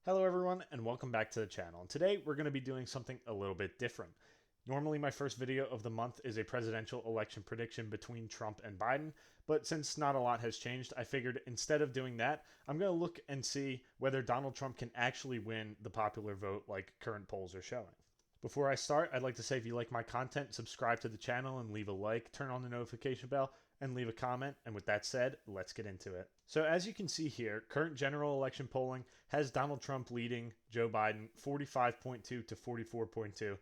Hello everyone and welcome back to the channel. And today we're going to be doing something a little bit different. Normally my first video of the month is a presidential election prediction between Trump and Biden, but since not a lot has changed, I figured instead of doing that, I'm going to look and see whether Donald Trump can actually win the popular vote like current polls are showing. Before I start, I'd like to say if you like my content, subscribe to the channel and leave a like, turn on the notification bell, and leave a comment. And with that said, let's get into it. So as you can see here, current general election polling has Donald Trump leading Joe Biden 45.2 to 44.2,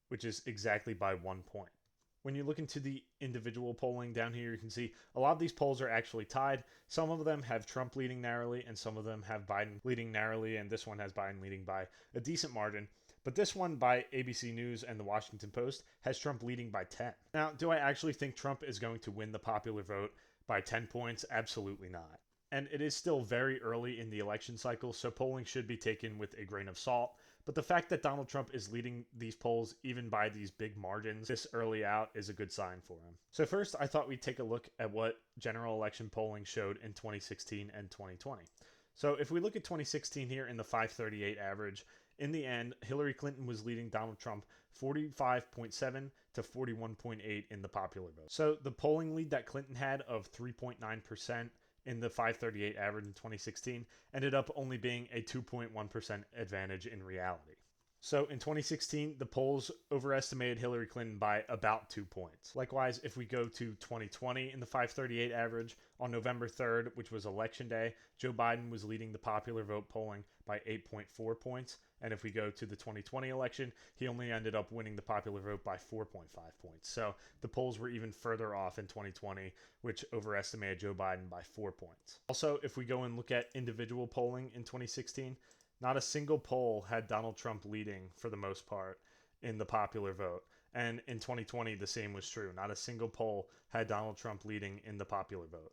which is exactly by 1 point. When you look into the individual polling down here, you can see a lot of these polls are actually tied. Some of them have Trump leading narrowly, and some of them have Biden leading narrowly, and this one has Biden leading by a decent margin. But this one by ABC News and the Washington Post has Trump leading by 10. Now, do I actually think Trump is going to win the popular vote by 10 points? Absolutely not. And it is still very early in the election cycle, so polling should be taken with a grain of salt. But the fact that Donald Trump is leading these polls, even by these big margins, this early out is a good sign for him. So first, I thought we'd take a look at what general election polling showed in 2016 and 2020. So if we look at 2016 here in the 538 average, in the end, Hillary Clinton was leading Donald Trump 45.7 to 41.8 in the popular vote. So the polling lead that Clinton had of 3.9% in the 538 average in 2016 ended up only being a 2.1% advantage in reality. So in 2016, the polls overestimated Hillary Clinton by about 2 points. Likewise, if we go to 2020 in the 538 average, on November 3rd, which was election day, Joe Biden was leading the popular vote polling by 8.4 points. And if we go to the 2020 election, he only ended up winning the popular vote by 4.5 points. So the polls were even further off in 2020, which overestimated Joe Biden by 4 points. Also, if we go and look at individual polling in 2016, not a single poll had Donald Trump leading for the most part in the popular vote. And in 2020, the same was true. Not a single poll had Donald Trump leading in the popular vote.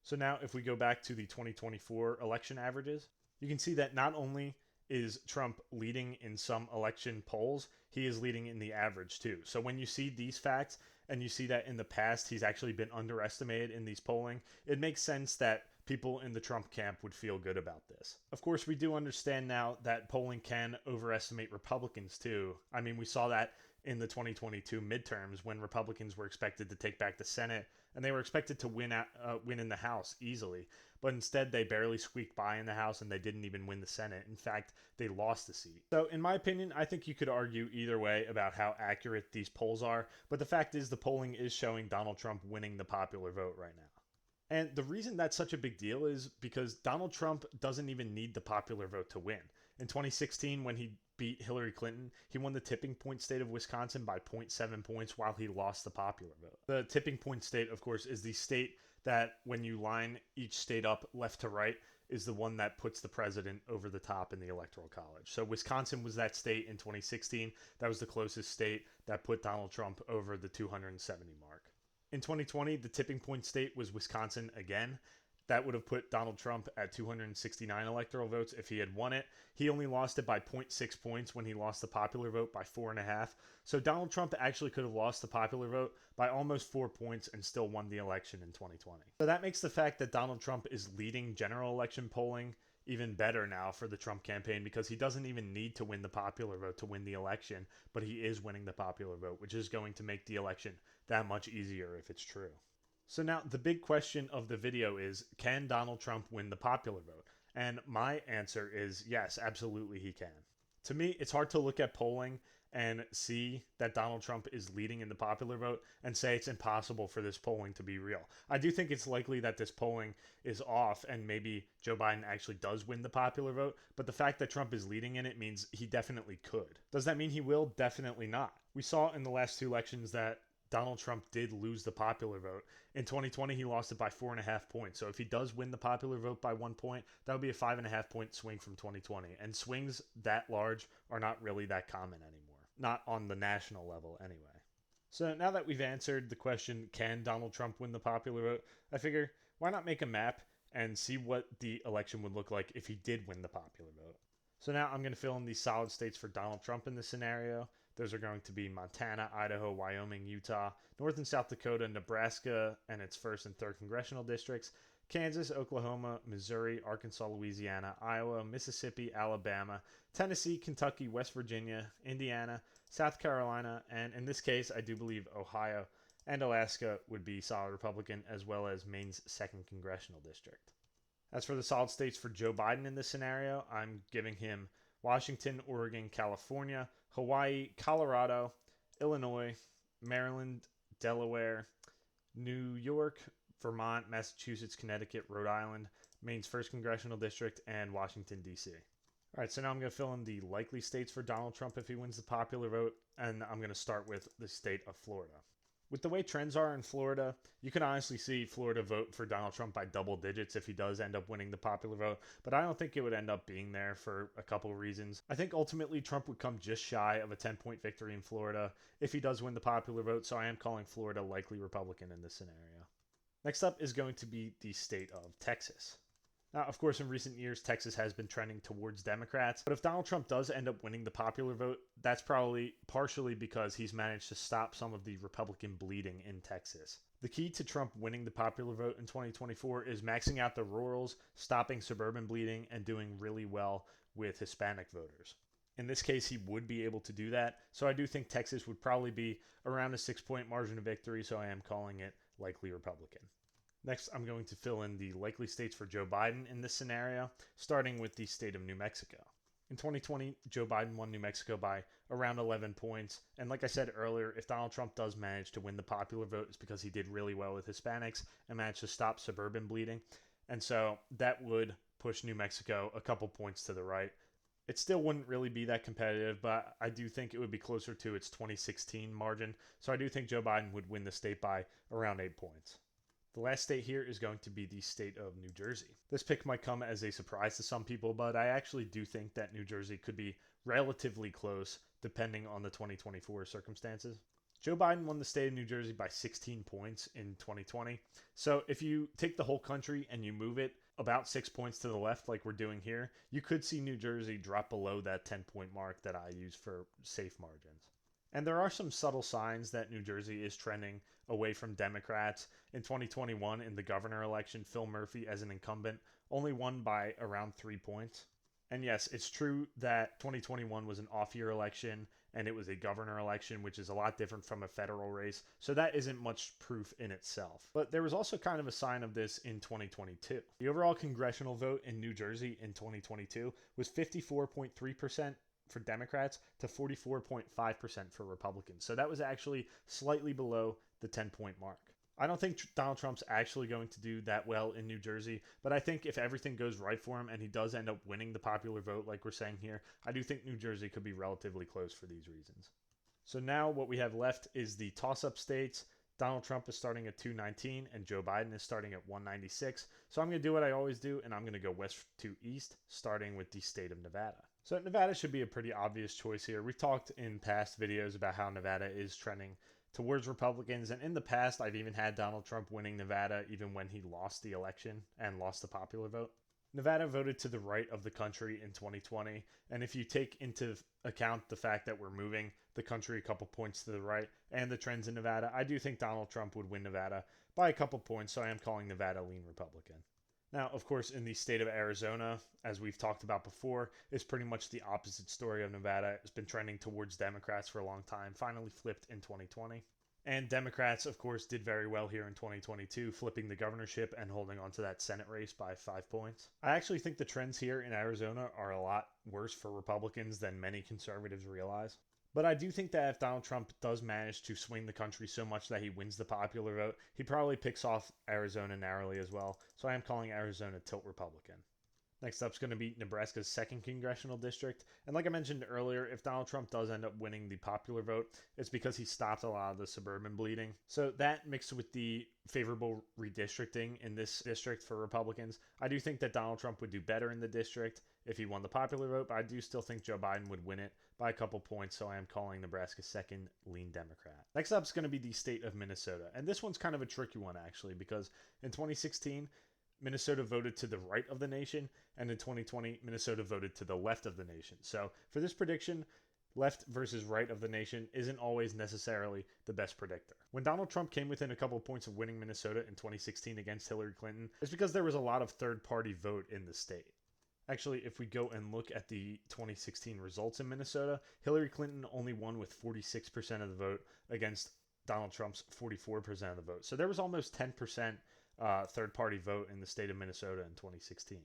So now, if we go back to the 2024 election averages, you can see that not only is Trump leading in some election polls, he is leading in the average too. So when you see these facts and you see that in the past he's actually been underestimated in these polling, it makes sense that people in the Trump camp would feel good about this. Of course, we do understand now that polling can overestimate Republicans too. I mean, we saw that in the 2022 midterms when Republicans were expected to take back the Senate and they were expected to win in the House easily. But instead, they barely squeaked by in the House and they didn't even win the Senate. In fact, they lost the seat. So, in my opinion, I think you could argue either way about how accurate these polls are. But the fact is, the polling is showing Donald Trump winning the popular vote right now. And the reason that's such a big deal is because Donald Trump doesn't even need the popular vote to win. In 2016, when he beat Hillary Clinton, he won the tipping point state of Wisconsin by 0.7 points while he lost the popular vote. The tipping point state, of course, is the state that when you line each state up left to right, is the one that puts the president over the top in the electoral college. So Wisconsin was that state in 2016. That was the closest state that put Donald Trump over the 270 mark. In 2020, the tipping point state was Wisconsin again. That would have put Donald Trump at 269 electoral votes if he had won it. He only lost it by 0.6 points when he lost the popular vote by 4.5. So Donald Trump actually could have lost the popular vote by almost 4 points and still won the election in 2020. So that makes the fact that Donald Trump is leading general election polling even better now for the Trump campaign because he doesn't even need to win the popular vote to win the election, but he is winning the popular vote, which is going to make the election that much easier if it's true. So now the big question of the video is, can Donald Trump win the popular vote? And my answer is yes, absolutely he can. To me, it's hard to look at polling and see that Donald Trump is leading in the popular vote and say it's impossible for this polling to be real. I do think it's likely that this polling is off and maybe Joe Biden actually does win the popular vote, but the fact that Trump is leading in it means he definitely could. Does that mean he will? Definitely not. We saw in the last two elections that Donald Trump did lose the popular vote. In 2020, he lost it by 4.5 points. So if he does win the popular vote by 1 point, that would be a 5.5 point swing from 2020. And swings that large are not really that common anymore. Not on the national level, anyway. So now that we've answered the question, can Donald Trump win the popular vote? I figure, why not make a map and see what the election would look like if he did win the popular vote? So now I'm going to fill in these solid states for Donald Trump in this scenario. Those are going to be Montana, Idaho, Wyoming, Utah, North and South Dakota, Nebraska, and its 1st and 3rd congressional districts, Kansas, Oklahoma, Missouri, Arkansas, Louisiana, Iowa, Mississippi, Alabama, Tennessee, Kentucky, West Virginia, Indiana, South Carolina, and in this case, I do believe Ohio and Alaska would be solid Republican, as well as Maine's 2nd congressional district. As for the solid states for Joe Biden in this scenario, I'm giving him Washington, Oregon, California, Hawaii, Colorado, Illinois, Maryland, Delaware, New York, Vermont, Massachusetts, Connecticut, Rhode Island, Maine's 1st congressional district, and Washington, D.C. All right, so now I'm going to fill in the likely states for Donald Trump if he wins the popular vote, and I'm going to start with the state of Florida. With the way trends are in Florida, you can honestly see Florida vote for Donald Trump by double digits if he does end up winning the popular vote, but I don't think it would end up being there for a couple of reasons. I think ultimately Trump would come just shy of a 10-point victory in Florida if he does win the popular vote, so I am calling Florida likely Republican in this scenario. Next up is going to be the state of Texas. Now, of course, in recent years, Texas has been trending towards Democrats, but if Donald Trump does end up winning the popular vote, that's probably partially because he's managed to stop some of the Republican bleeding in Texas. The key to Trump winning the popular vote in 2024 is maxing out the rurals, stopping suburban bleeding, and doing really well with Hispanic voters. In this case, he would be able to do that, so I do think Texas would probably be around a 6-point margin of victory, so I am calling it likely Republican. Next, I'm going to fill in the likely states for Joe Biden in this scenario, starting with the state of New Mexico. In 2020, Joe Biden won New Mexico by around 11 points, and like I said earlier, if Donald Trump does manage to win the popular vote, it's because he did really well with Hispanics and managed to stop suburban bleeding, and so that would push New Mexico a couple points to the right. It still wouldn't really be that competitive, but I do think it would be closer to its 2016 margin. So I do think Joe Biden would win the state by around 8 points. The last state here is going to be the state of New Jersey. This pick might come as a surprise to some people, but I actually do think that New Jersey could be relatively close depending on the 2024 circumstances. Joe Biden won the state of New Jersey by 16 points in 2020. So if you take the whole country and you move it about 6 points to the left like we're doing here, you could see New Jersey drop below that 10-point mark that I use for safe margins. And there are some subtle signs that New Jersey is trending away from Democrats. In 2021, in the governor election, Phil Murphy, as an incumbent, only won by around 3 points. And yes, it's true that 2021 was an off-year election and it was a governor election, which is a lot different from a federal race. So that isn't much proof in itself. But there was also kind of a sign of this in 2022. The overall congressional vote in New Jersey in 2022 was 54.3% for Democrats to 44.5% for Republicans. So that was actually slightly below the 10-point mark. I don't think Donald Trump's actually going to do that well in New Jersey, but I think if everything goes right for him and he does end up winning the popular vote like we're saying here, I do think New Jersey could be relatively close for these reasons. So now what we have left is the toss-up states. Donald Trump is starting at 219 and Joe Biden is starting at 196. So I'm going to do what I always do, and I'm going to go west to east, starting with the state of Nevada. So Nevada should be a pretty obvious choice here. We've talked in past videos about how Nevada is trending towards Republicans, and in the past I've even had Donald Trump winning Nevada even when he lost the election and lost the popular vote. Nevada voted to the right of the country in 2020, and if you take into account the fact that we're moving the country a couple points to the right and the trends in Nevada, I do think Donald Trump would win Nevada by a couple points, so I am calling Nevada lean Republican. Now, of course, in the state of Arizona, as we've talked about before, is pretty much the opposite story of Nevada. It's been trending towards Democrats for a long time, finally flipped in 2020. And Democrats, of course, did very well here in 2022, flipping the governorship and holding on to that Senate race by 5 points. I actually think the trends here in Arizona are a lot worse for Republicans than many conservatives realize. But I do think that if Donald Trump does manage to swing the country so much that he wins the popular vote, he probably picks off Arizona narrowly as well. So I am calling Arizona tilt Republican. Next up is going to be Nebraska's 2nd congressional district. And like I mentioned earlier, if Donald Trump does end up winning the popular vote, it's because he stopped a lot of the suburban bleeding. So that mixed with the favorable redistricting in this district for Republicans, I do think that Donald Trump would do better in the district if he won the popular vote, but I do still think Joe Biden would win it by a couple points, so I am calling Nebraska 2nd lean Democrat. Next up is going to be the state of Minnesota. And this one's kind of a tricky one, actually, because in 2016, Minnesota voted to the right of the nation, and in 2020, Minnesota voted to the left of the nation. So for this prediction, left versus right of the nation isn't always necessarily the best predictor. When Donald Trump came within a couple points of winning Minnesota in 2016 against Hillary Clinton, it's because there was a lot of third-party vote in the state. Actually, if we go and look at the 2016 results in Minnesota, Hillary Clinton only won with 46% of the vote against Donald Trump's 44% of the vote. So there was almost 10% third-party vote in the state of Minnesota in 2016.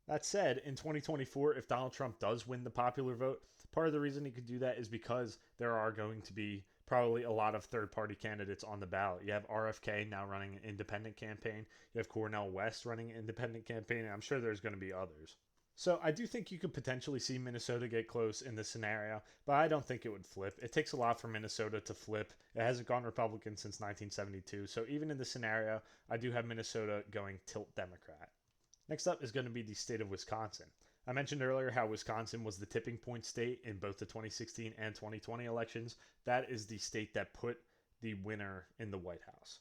That said, in 2024, if Donald Trump does win the popular vote, part of the reason he could do that is because there are going to be probably a lot of third-party candidates on the ballot. You have RFK now running an independent campaign. You have Cornel West running an independent campaign, and I'm sure there's going to be others. So I do think you could potentially see Minnesota get close in this scenario, but I don't think it would flip. It takes a lot for Minnesota to flip. It hasn't gone Republican since 1972, so even in this scenario, I do have Minnesota going tilt Democrat. Next up is going to be the state of Wisconsin. I mentioned earlier how Wisconsin was the tipping point state in both the 2016 and 2020 elections. That is the state that put the winner in the White House.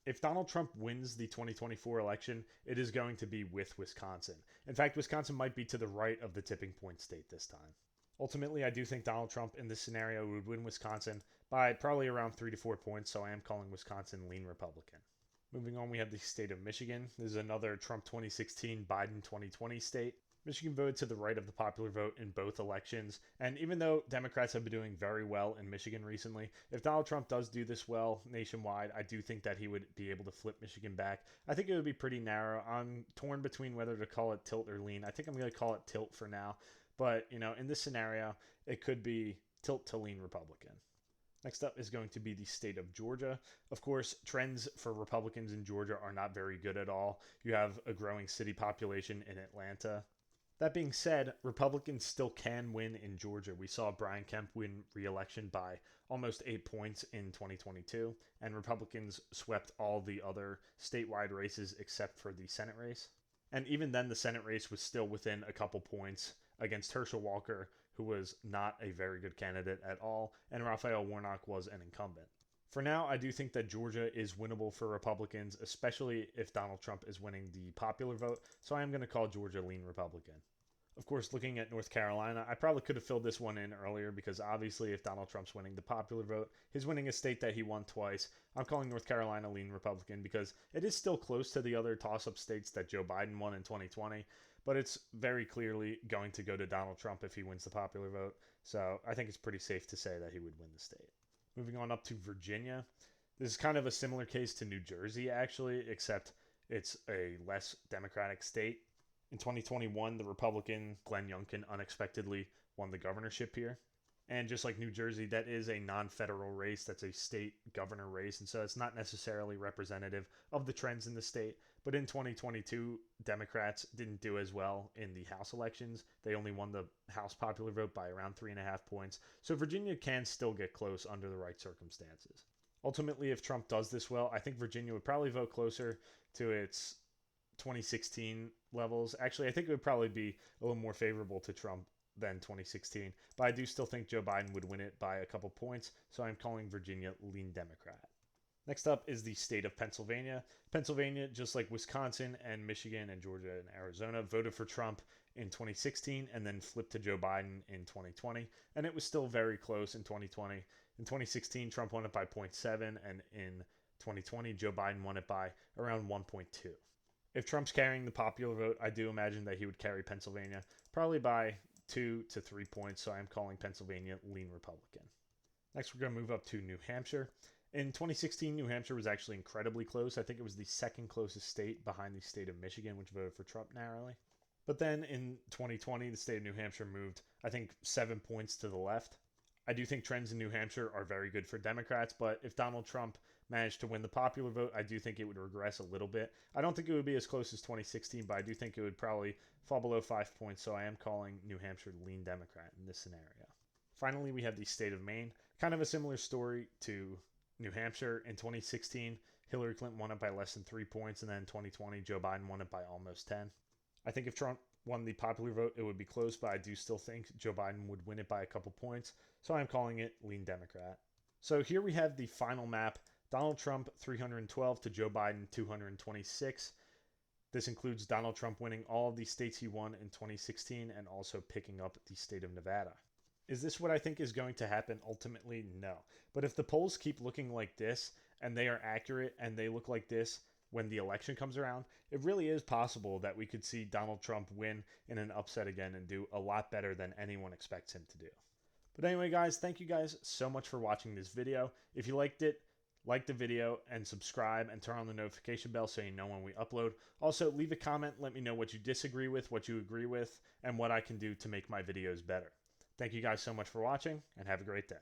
If Donald Trump wins the 2024 election, it is going to be with Wisconsin. In fact, Wisconsin might be to the right of the tipping point state this time. Ultimately, I do think Donald Trump in this scenario would win Wisconsin by probably around 3 to 4 points, so I am calling Wisconsin lean Republican. Moving on, we have the state of Michigan. This is another Trump 2016, Biden 2020 state. Michigan voted to the right of the popular vote in both elections, and even though Democrats have been doing very well in Michigan recently, if Donald Trump does do this well nationwide, I do think that he would be able to flip Michigan back. I think it would be pretty narrow. I'm torn between whether to call it tilt or lean. I think I'm going to call it tilt for now, but in this scenario, it could be tilt to lean Republican. Next up is going to be the state of Georgia. Of course, trends for Republicans in Georgia are not very good at all. You have a growing city population in Atlanta. That being said, Republicans still can win in Georgia. We saw Brian Kemp win re-election by almost 8 points in 2022, and Republicans swept all the other statewide races except for the Senate race. And even then, the Senate race was still within a couple points against Herschel Walker, who was not a very good candidate at all, and Raphael Warnock was an incumbent. For now, I do think that Georgia is winnable for Republicans, especially if Donald Trump is winning the popular vote, so I am going to call Georgia lean Republican. Of course, looking at North Carolina, I probably could have filled this one in earlier because obviously if Donald Trump's winning the popular vote, he's winning a state that he won twice. I'm calling North Carolina lean Republican because it is still close to the other toss-up states that Joe Biden won in 2020, but it's very clearly going to go to Donald Trump if he wins the popular vote, so I think it's pretty safe to say that he would win the state. Moving on up to Virginia. This is kind of a similar case to New Jersey, actually, except it's a less Democratic state. In 2021, the Republican Glenn Youngkin unexpectedly won the governorship here. And just like New Jersey, that is a non-federal race. That's a state governor race. And so it's not necessarily representative of the trends in the state. But in 2022, Democrats didn't do as well in the House elections. They only won the House popular vote by around 3.5 points. So Virginia can still get close under the right circumstances. Ultimately, if Trump does this well, I think Virginia would probably vote closer to its 2016 levels. Actually, I think it would probably be a little more favorable to Trump than 2016, but I do still think Joe Biden would win it by a couple points, so I'm calling Virginia lean Democrat. Next up is the state of Pennsylvania. Pennsylvania, just like Wisconsin and Michigan and Georgia and Arizona, voted for Trump in 2016 and then flipped to Joe Biden in 2020, and it was still very close in 2020. In 2016, Trump won it by 0.7, and in 2020, Joe Biden won it by around 1.2. If Trump's carrying the popular vote, I do imagine that he would carry Pennsylvania probably by 2 to 3 points, so I'm calling Pennsylvania lean Republican. Next, we're going to move up to New Hampshire. In 2016, New Hampshire was actually incredibly close. I think it was the second closest state behind the state of Michigan, which voted for Trump narrowly. But then in 2020, the state of New Hampshire moved, I think, 7 points to the left. I do think trends in New Hampshire are very good for Democrats, but if Donald Trump managed to win the popular vote, I do think it would regress a little bit. I don't think it would be as close as 2016, but I do think it would probably fall below 5 points, so I am calling New Hampshire lean Democrat in this scenario. Finally, we have the state of Maine. Kind of a similar story to New Hampshire. In 2016, Hillary Clinton won it by less than 3 points, and then in 2020, Joe Biden won it by almost 10. I think if Trump won the popular vote, it would be close, but I do still think Joe Biden would win it by a couple points, so I'm calling it lean Democrat. So here we have the final map. Donald Trump 312 to Joe Biden 226. This includes Donald Trump winning all of the states he won in 2016 and also picking up the state of Nevada. Is this what I think is going to happen ultimately? No. But if the polls keep looking like this and they are accurate and they look like this when the election comes around, it really is possible that we could see Donald Trump win in an upset again and do a lot better than anyone expects him to do. But anyway, guys, thank you guys so much for watching this video. If you liked it, like the video and subscribe and turn on the notification bell so you know when we upload. Also, leave a comment. Let me know what you disagree with, what you agree with, and what I can do to make my videos better. Thank you guys so much for watching, and have a great day.